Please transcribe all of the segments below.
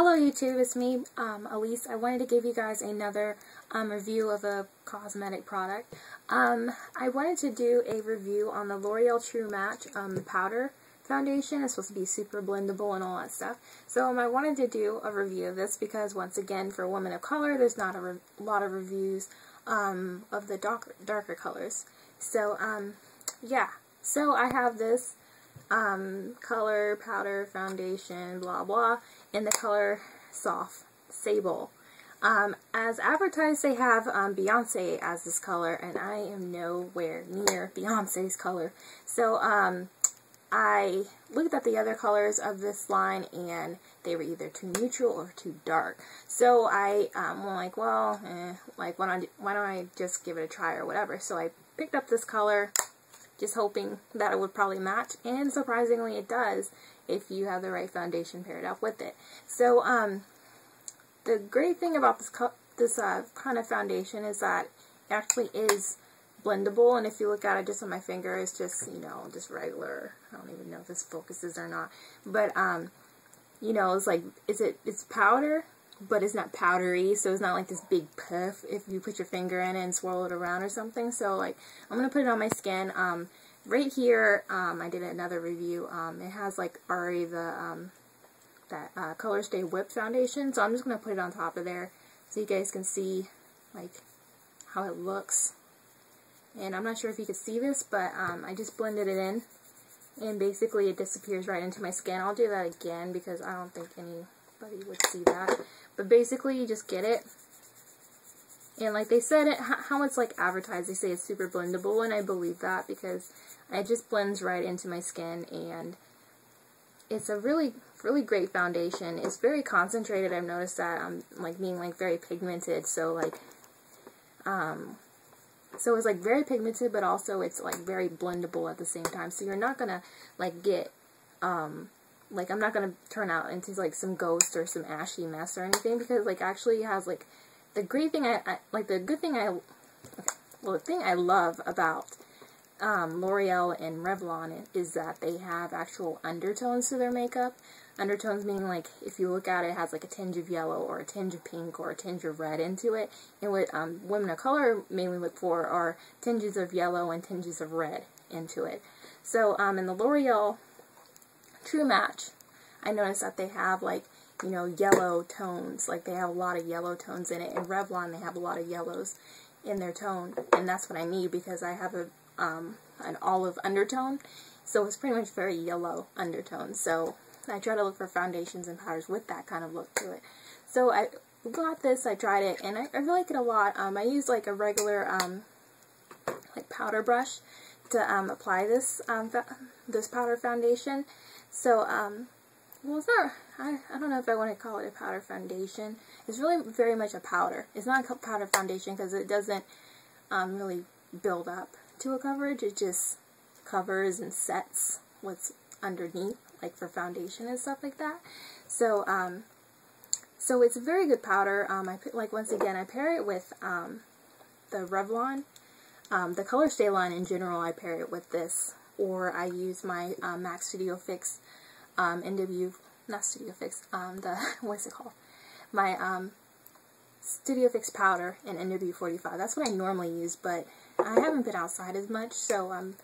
Hello YouTube, it's me, Elise. I wanted to give you guys another review of a cosmetic product. I wanted to do a review on the L'Oreal True Match powder foundation. It's supposed to be super blendable and all that stuff. So I wanted to do a review of this because, once again, for women of color, there's not a lot of reviews of the darker colors. So, yeah. So I have this color powder foundation blah blah in the color Soft Sable. As advertised, they have Beyonce as this color, and I am nowhere near Beyonce's color. So I looked at the other colors of this line and they were either too neutral or too dark. So I was like, well, why don't I just give it a try or whatever. So I picked up this color, just hoping that it would probably match, and surprisingly it does if you have the right foundation paired up with it. So the great thing about this kind of foundation is that it actually is blendable, and if you look at it just on my finger, it's just, you know, just regular. I don't even know if this focuses or not, but you know, it's like, it's powder, but it's not powdery, so it's not like this big puff if you put your finger in it and swirl it around or something. So like, I'm gonna put it on my skin. Right here, I did another review. It has like already the that Color Stay Whip foundation, so I'm just gonna put it on top of there so you guys can see like how it looks. And I'm not sure if you can see this, but I just blended it in, and basically it disappears right into my skin. I'll do that again because I don't think anybody would see that. But basically, you just get it, and like they said, how it's like advertised, they say it's super blendable, and I believe that because it just blends right into my skin, and it's a really great foundation. It's very concentrated. I've noticed that like being like very pigmented, so like so it's like very pigmented, but also it's like very blendable at the same time. So you're not gonna like get like, I'm not gonna turn out into like some ghost or some ashy mess or anything, because like actually it has like the great thing the thing I love about L'Oreal and Revlon is that they have actual undertones to their makeup. Undertones meaning, like, if you look at it, it has like a tinge of yellow or a tinge of pink or a tinge of red into it. And what women of color mainly look for are tinges of yellow and tinges of red into it. So in the L'Oreal True Match, I noticed that they have, like, you know, yellow tones. Like, they have a lot of yellow tones in it. In Revlon, they have a lot of yellows in their tone, and that's what I need because I have an olive undertone, so it's pretty much very yellow undertone. So I try to look for foundations and powders with that kind of look to it. So I got this, I tried it, and I really like it a lot. I use like a regular like powder brush to apply this this powder foundation. So well, it's not, I don't know if I want to call it a powder foundation. It's really very much a powder. It's not a powder foundation because it doesn't really build up to a coverage. It just covers and sets what's underneath, like for foundation and stuff like that. So so it's a very good powder. Like, once again, I pair it with the Revlon, the Color Stay line in general. I pair it with this, or I use my MAC Studio Fix not Studio Fix, what's it called? My Studio Fix powder in NW45. That's what I normally use, but I haven't been outside as much, so I'm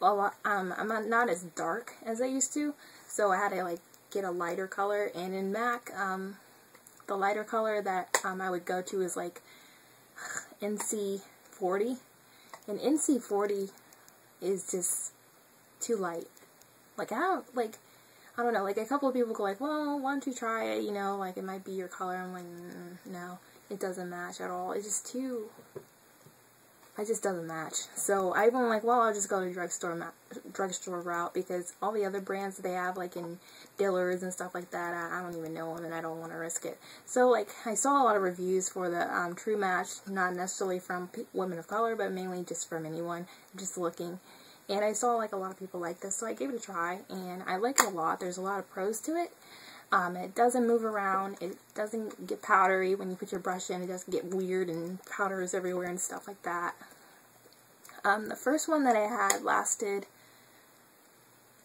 not as dark as I used to, so I had to like get a lighter color. And in MAC, the lighter color that I would go to is like NC40, and NC40 is just too light. Like, I don't know, like, a couple of people go like, well, why don't you try it, you know, like, it might be your color. I'm like, no, it doesn't match at all. It's just too, it just doesn't match. So I've been like, well, I'll just go to drugstore route, because all the other brands they have, like in Dillard's and stuff like that, I don't even know them, and I don't want to risk it. So, like, I saw a lot of reviews for the True Match, not necessarily from women of color, but mainly just from anyone just looking. And I saw like a lot of people like this, so I gave it a try, and I like it a lot. There's a lot of pros to it. It doesn't move around. It doesn't get powdery when you put your brush in. It doesn't get weird and powders everywhere and stuff like that. The first one that I had lasted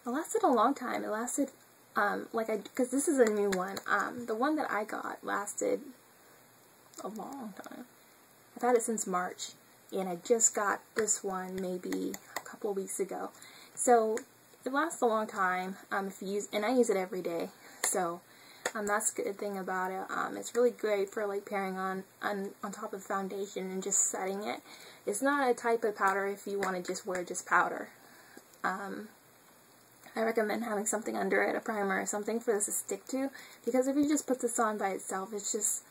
a long time. It lasted because this is a new one. The one that I got lasted a long time. I've had it since March, and I just got this one maybe a couple of weeks ago. So it lasts a long time. If you use, and I use it every day. So that's the good thing about it. It's really great for like pairing on top of foundation and just setting it. It's not a type of powder if you want to just wear just powder. I recommend having something under it, a primer or something for this to stick to, because if you just put this on by itself, it's just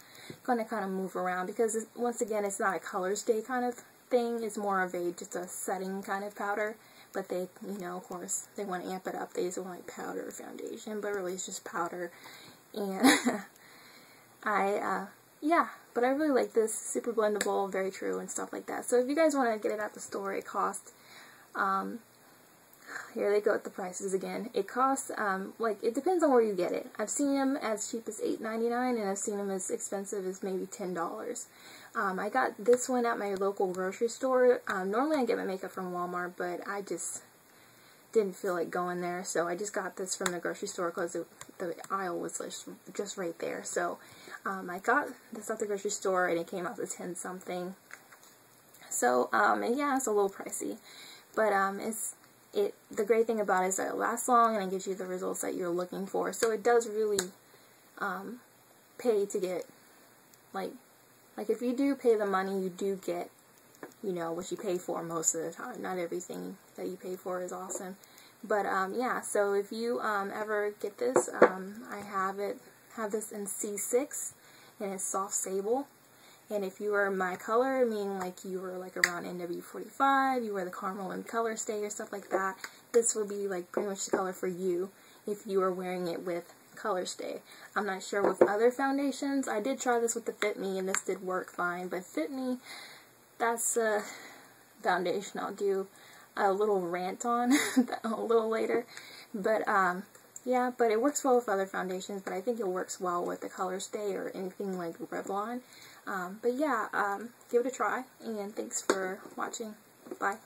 going to kind of move around, because once again, it's not a color stay kind of thing. It's more of just a setting kind of powder, but they, you know, of course, they want to amp it up. They just want like powder or foundation, but really it's just powder. And yeah, but I really like this. Super blendable, very true, and stuff like that. So if you guys want to get it at the store, it costs, here they go with the prices again. It costs, like, it depends on where you get it. I've seen them as cheap as $8.99, and I've seen them as expensive as maybe $10. I got this one at my local grocery store. Normally I get my makeup from Walmart, but I just didn't feel like going there, so I just got this from the grocery store because the aisle was just right there. So I got this at the grocery store, and it came out to 10 something. So and yeah, it's a little pricey, but the great thing about it is that it lasts long and it gives you the results that you're looking for. So it does really pay to get, like if you do pay the money, you do get, you know, what you pay for most of the time. Not everything that you pay for is awesome. But yeah, so if you ever get this, I have this in C6, and it's Soft Sable. And if you were my color, meaning like you were like around NW45, you wear the caramel and color stay or stuff like that, this would be like pretty much the color for you if you were wearing it with color stay. I'm not sure with other foundations. I did try this with the Fit Me, and this did work fine, but Fit Me, that's a foundation I'll do a little rant on a little later. But yeah, but it works well with other foundations, but I think it works well with the color stay or anything like Revlon. But yeah, give it a try, and thanks for watching. Bye.